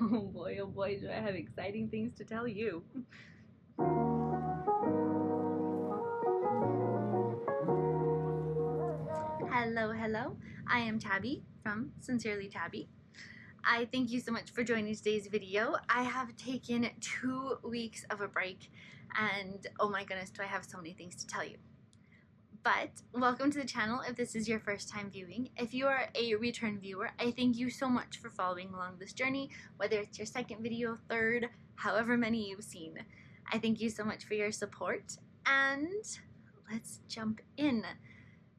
Oh boy, do I have exciting things to tell you. Hello. I am Tabby from Sincerely Tabby. I thank you so much for joining today's video. I have taken 2 weeks of a break, and oh my goodness, do I have so many things to tell you. But welcome to the channel if this is your first time viewing. If you are a return viewer, I thank you so much for following along this journey, whether it's your second video, third, however many you've seen. I thank you so much for your support, and let's jump in.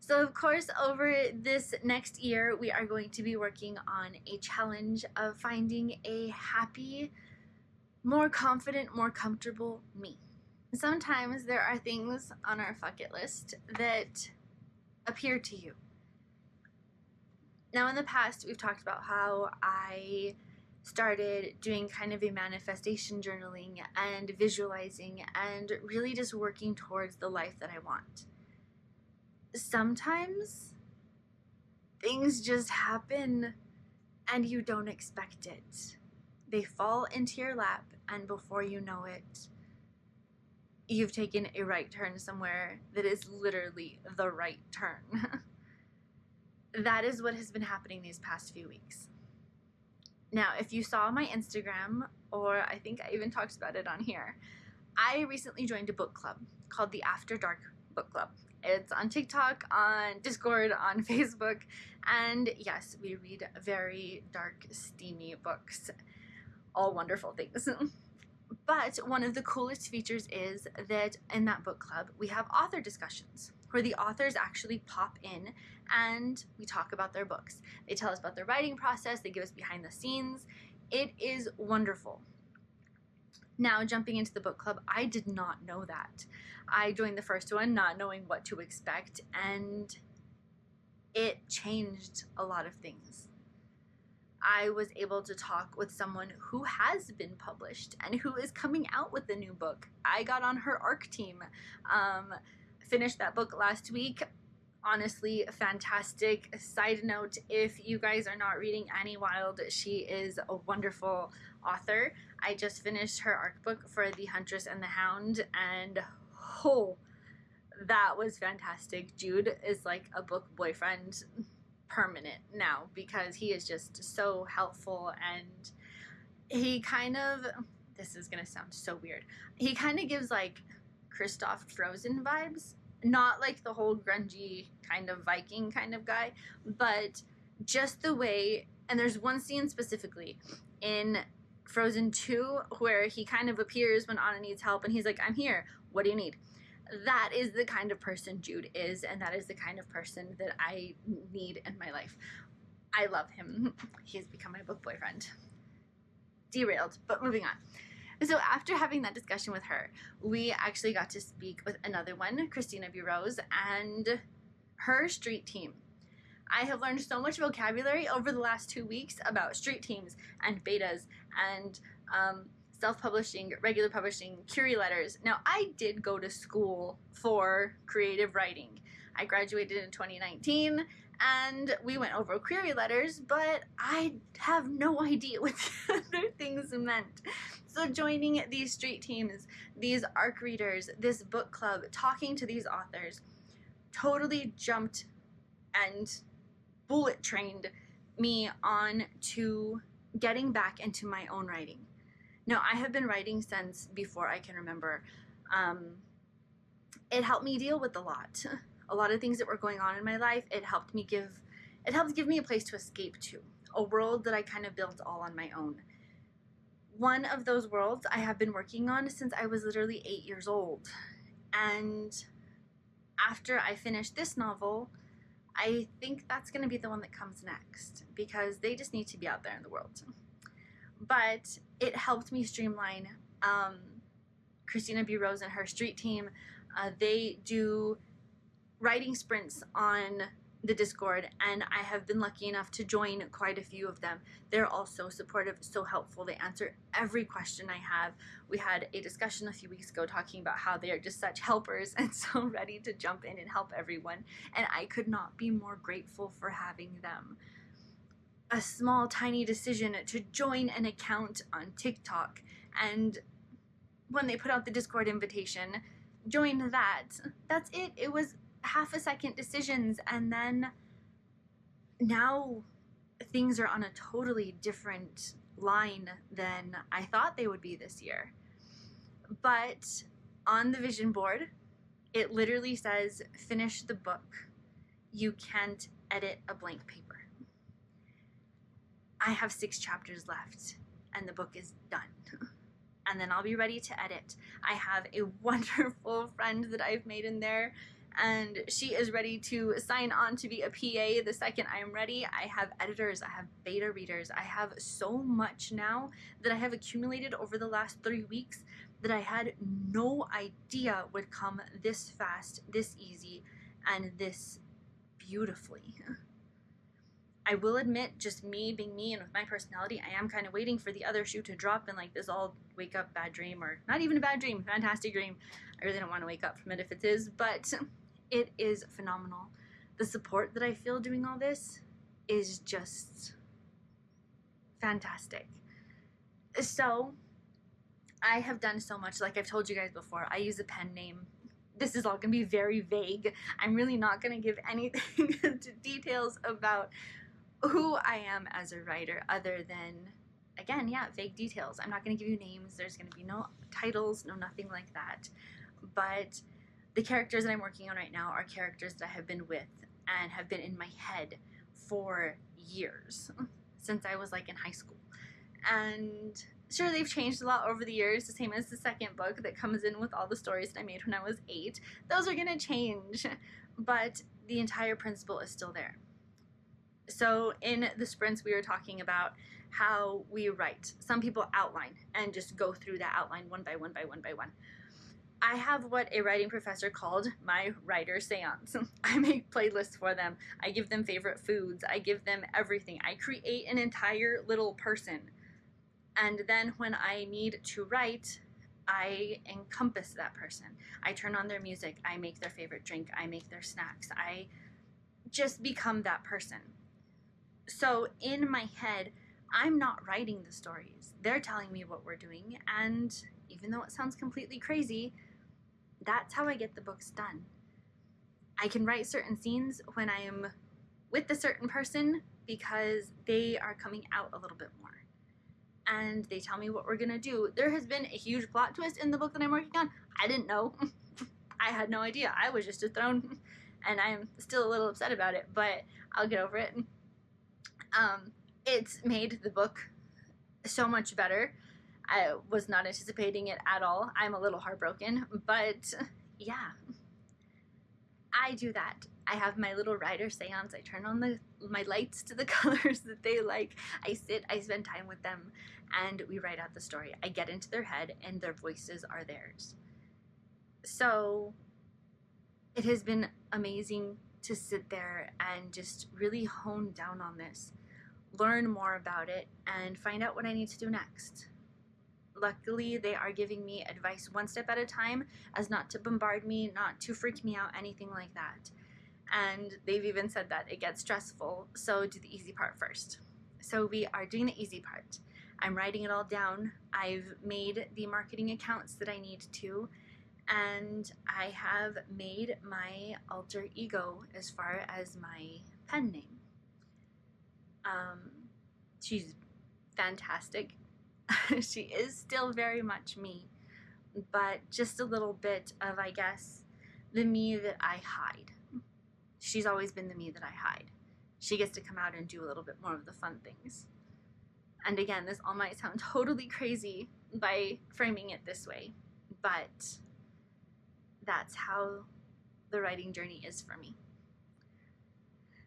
So of course, over this next year, we are going to be working on a challenge of finding a happy, more confident, more comfortable me. Sometimes there are things on our bucket list that appear to you. Now in the past, we've talked about how I started doing kind of a manifestation journaling and visualizing and really just working towards the life that I want. Sometimes things just happen and you don't expect it. They fall into your lap, and before you know it, you've taken a right turn somewhere that is literally the right turn. That is what has been happening these past few weeks. Now, if you saw my Instagram, or I think I even talked about it on here, I recently joined a book club called the After Dark Book Club. It's on TikTok, on Discord, on Facebook, and yes, we read very dark, steamy books. All wonderful things. But one of the coolest features is that in that book club, we have author discussions where the authors actually pop in and we talk about their books. They tell us about their writing process, they give us behind the scenes. It is wonderful. Now, jumping into the book club, I did not know that. I joined the first one not knowing what to expect, and it changed a lot of things. I was able to talk with someone who has been published and who is coming out with a new book. I got on her ARC team, finished that book last week. Honestly, fantastic. Side note, if you guys are not reading Annie Wilde, she is a wonderful author. I just finished her ARC book for The Huntress and the Hound, and oh, that was fantastic. Jude is like a book boyfriend permanent now because he is just so helpful, and he kind of, this is gonna sound so weird, he kind of gives like Kristoff Frozen vibes. Not like the whole grungy kind of Viking kind of guy, but just the way, and there's one scene specifically in Frozen 2 where he kind of appears when Anna needs help and he's like, I'm here, what do you need? That is the kind of person Jude is, and that is the kind of person that I need in my life. I love him. He's become my book boyfriend. Derailed, but moving on. So after having that discussion with her, we actually got to speak with another one, Christina B. Rose, and her street team. I have learned so much vocabulary over the last 2 weeks about street teams and betas and self-publishing, regular publishing, Curie letters. Now, I did go to school for creative writing. I graduated in 2019, and we went over query letters, but I have no idea what the other things meant. So joining these street teams, these ARC readers, this book club, talking to these authors, totally jumped and bullet trained me on to getting back into my own writing. Now, I have been writing since before I can remember. It helped me deal with a lot of things that were going on in my life. It helped give me a place to escape to, a world that I kind of built all on my own. One of those worlds I have been working on since I was literally 8 years old. And after I finish this novel, I think that's going to be the one that comes next, because they just need to be out there in the world. But it helped me streamline. Christina B. Rose and her street team, they do writing sprints on the Discord, and I have been lucky enough to join quite a few of them. They're all so supportive, so helpful. They answer every question I have. We had a discussion a few weeks ago talking about how they are just such helpers and so ready to jump in and help everyone, and I could not be more grateful for having them. a small tiny decision to join an account on TikTok, and when they put out the Discord invitation, join that. That's it. It was half a second decisions, and then now things are on a totally different line than I thought they would be this year. But on the vision board, it literally says, finish the book. You can't edit a blank paper. I have 6 chapters left, and the book is done. And then I'll be ready to edit. I have a wonderful friend that I've made in there, and she is ready to sign on to be a PA the second I am ready. I have editors, I have beta readers, I have so much now that I have accumulated over the last 3 weeks that I had no idea would come this fast, this easy, and this beautifully. I will admit, just me being me and with my personality, I am kind of waiting for the other shoe to drop and like this all wake up bad dream, or not even a bad dream, fantastic dream. I really don't want to wake up from it if it is, but it is phenomenal. The support that I feel doing all this is just fantastic. So I have done so much. Like I've told you guys before, I use a pen name. This is all going to be very vague. I'm really not going to give anything to details about who I am as a writer, other than, again, yeah, vague details. I'm not going to give you names. There's going to be no titles, no nothing like that. But the characters that I'm working on right now are characters that I have been with and have been in my head for years, since I was like in high school. And sure, they've changed a lot over the years, the same as the second book that comes in with all the stories that I made when I was 8. Those are going to change, but the entire principle is still there. So in the sprints, we were talking about how we write. Some people outline and just go through that outline one by one by one by one. I have what a writing professor called my writer seance. I make playlists for them. I give them favorite foods. I give them everything. I create an entire little person. And then when I need to write, I encompass that person. I turn on their music. I make their favorite drink. I make their snacks. I just become that person. So in my head, I'm not writing the stories. They're telling me what we're doing, and even though it sounds completely crazy, that's how I get the books done. I can write certain scenes when I am with a certain person because they are coming out a little bit more. And they tell me what we're gonna do. There has been a huge plot twist in the book that I'm working on. I didn't know. I had no idea. I was just thrown, and I'm still a little upset about it, but I'll get over it. It's made the book so much better. I was not anticipating it at all. I'm a little heartbroken, but yeah, I do that. I have my little writer seance. I turn on my lights to the colors that they like. I sit, I spend time with them, and we write out the story. I get into their head, and their voices are theirs. So it has been amazing to sit there and just really hone down on this, learn more about it, and find out what I need to do next. Luckily, they are giving me advice one step at a time, as not to bombard me, not to freak me out, anything like that. And they've even said that it gets stressful, so do the easy part first. So we are doing the easy part. I'm writing it all down. I've made the marketing accounts that I need to, and I have made my alter ego as far as my pen name. She's fantastic. She is still very much me, but just a little bit of, I guess, the me that I hide. She's always been the me that I hide. She gets to come out and do a little bit more of the fun things. And again, this all might sound totally crazy by framing it this way, but that's how the writing journey is for me.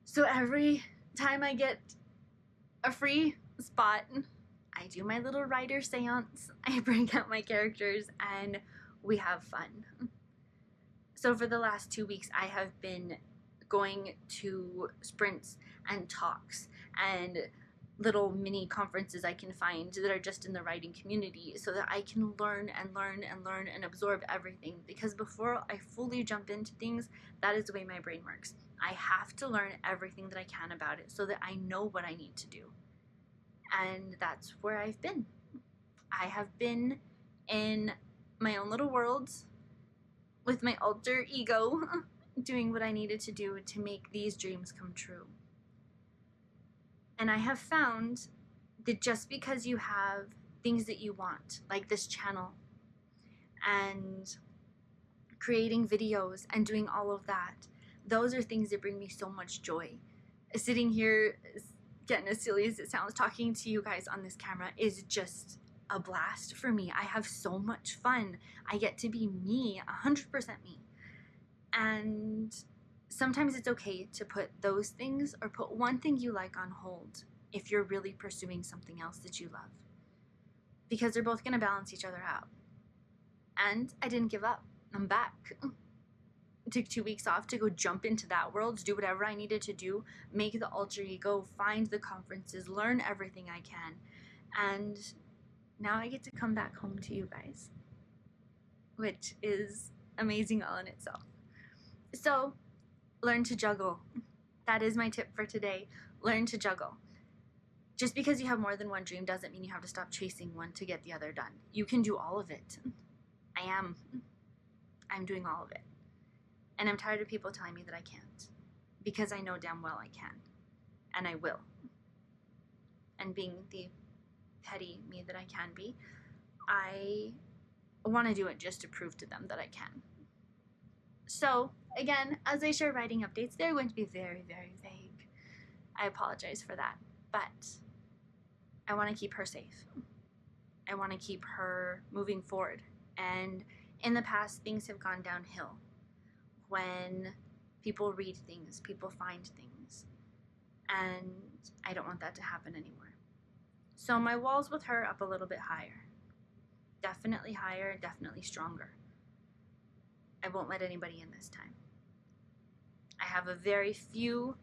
So every time I get a free spot, I do my little writer seance. I bring out my characters and we have fun. So for the last 2 weeks, I have been going to sprints and talks and little mini conferences I can find that are just in the writing community so that I can learn and learn and learn and absorb everything. Because before I fully jump into things, that is the way my brain works. I have to learn everything that I can about it so that I know what I need to do. And that's where I've been. I have been in my own little world with my alter ego doing what I needed to do to make these dreams come true. And I have found that just because you have things that you want, like this channel and creating videos and doing all of that, those are things that bring me so much joy. Sitting here, getting as silly as it sounds, talking to you guys on this camera is just a blast for me. I have so much fun. I get to be me, 100% me. And sometimes it's okay to put those things or put one thing you like on hold if you're really pursuing something else that you love, because they're both going to balance each other out. And I didn't give up. I'm back. Took 2 weeks off to go jump into that world, do whatever I needed to do, make the alter ego, find the conferences, learn everything I can. And now I get to come back home to you guys, which is amazing all in itself. So learn to juggle. That is my tip for today. Learn to juggle. Just because you have more than one dream doesn't mean you have to stop chasing one to get the other done. You can do all of it. I'm doing all of it. And I'm tired of people telling me that I can't, because I know damn well I can, and I will. And being the petty me that I can be, I want to do it just to prove to them that I can. So again, as I share writing updates, they're going to be very, very vague. I apologize for that, but I want to keep her safe. I want to keep her moving forward. And in the past, things have gone downhill. When people read things, people find things, and I don't want that to happen anymore. So my walls with her up a little bit higher. Definitely higher, definitely stronger. I won't let anybody in this time. I have a very few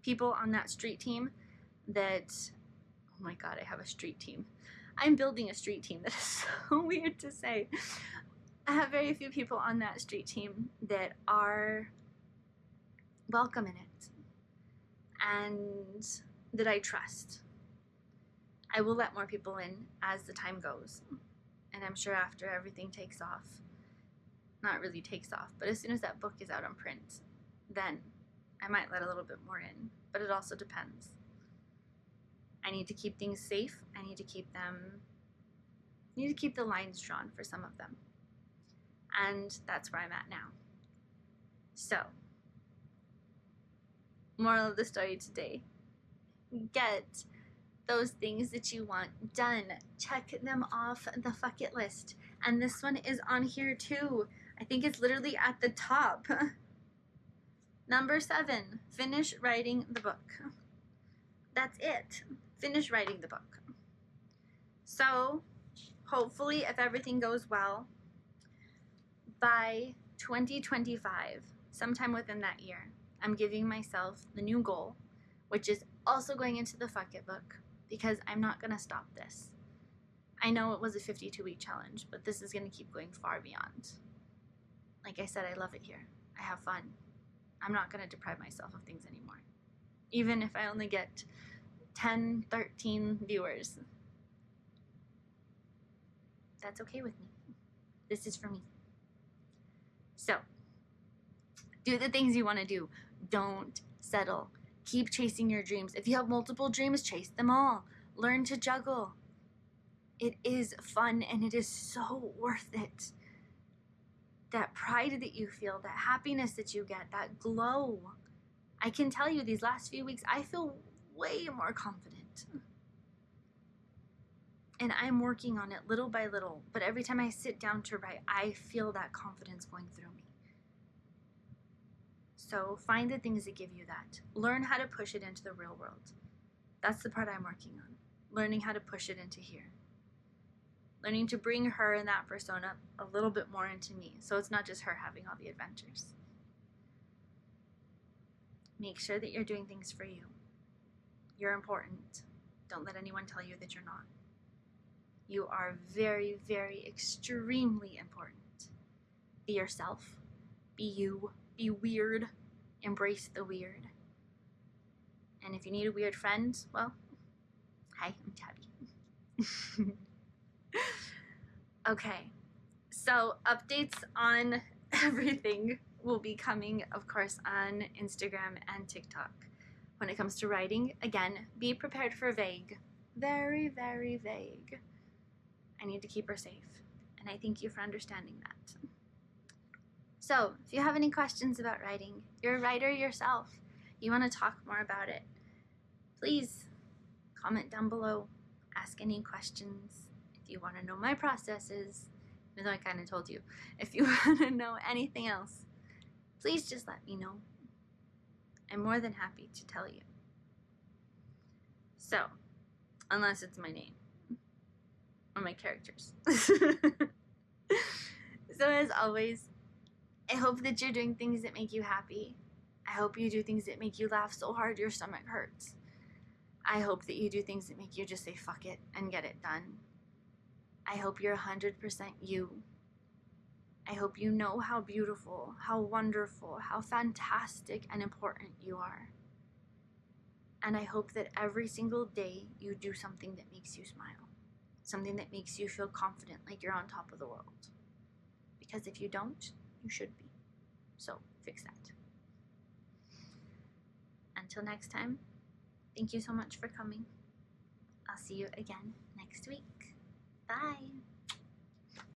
people on that street team that, oh my God, I have a street team. I'm building a street team. That is so weird to say. I have very few people on that street team that are welcome in it and that I trust. I will let more people in as the time goes. And I'm sure after everything takes off, not really takes off, but as soon as that book is out on print, then I might let a little bit more in, but it also depends. I need to keep things safe. I need to keep the lines drawn for some of them. And that's where I'm at now. So, moral of the story today, get those things that you want done. Check them off the bucket list. And this one is on here too. I think it's literally at the top. Number 7, finish writing the book. That's it. Finish writing the book. So, hopefully, if everything goes well, by 2025, sometime within that year, I'm giving myself the new goal, which is also going into the Fuck It book, because I'm not going to stop this. I know it was a 52-week challenge, but this is going to keep going far beyond. Like I said, I love it here. I have fun. I'm not going to deprive myself of things anymore. Even if I only get 10, 13 viewers. That's okay with me. This is for me. So, do the things you want to do. Don't settle. Keep chasing your dreams. If you have multiple dreams, chase them all. Learn to juggle. It is fun and it is so worth it. That pride that you feel, that happiness that you get, that glow. I can tell you these last few weeks, I feel way more confident. And I'm working on it little by little. But every time I sit down to write, I feel that confidence going through me. So find the things that give you that. Learn how to push it into the real world. That's the part I'm working on. Learning how to push it into here. Learning to bring her and that persona a little bit more into me. So it's not just her having all the adventures. Make sure that you're doing things for you. You're important. Don't let anyone tell you that you're not. You are very, very, extremely important. Be yourself. Be you. Be weird. Embrace the weird. And if you need a weird friend, well, hi, I'm Tabby. Okay, so updates on everything will be coming, of course, on Instagram and TikTok. When it comes to writing, again, be prepared for vague. Very, very vague. I need to keep her safe, and I thank you for understanding that. So, if you have any questions about writing, you're a writer yourself, you want to talk more about it, please comment down below, ask any questions. If you want to know my processes, even though I kind of told you, if you want to know anything else, please just let me know. I'm more than happy to tell you. So, unless it's my name or my characters. So as always, I hope that you're doing things that make you happy. I hope you do things that make you laugh so hard your stomach hurts. I hope that you do things that make you just say fuck it and get it done. I hope you're 100% you. I hope you know how beautiful, how wonderful, how fantastic and important you are. And I hope that every single day you do something that makes you smile. Something that makes you feel confident, like you're on top of the world. Because if you don't, you should be. So fix that. Until next time, thank you so much for coming. I'll see you again next week. Bye.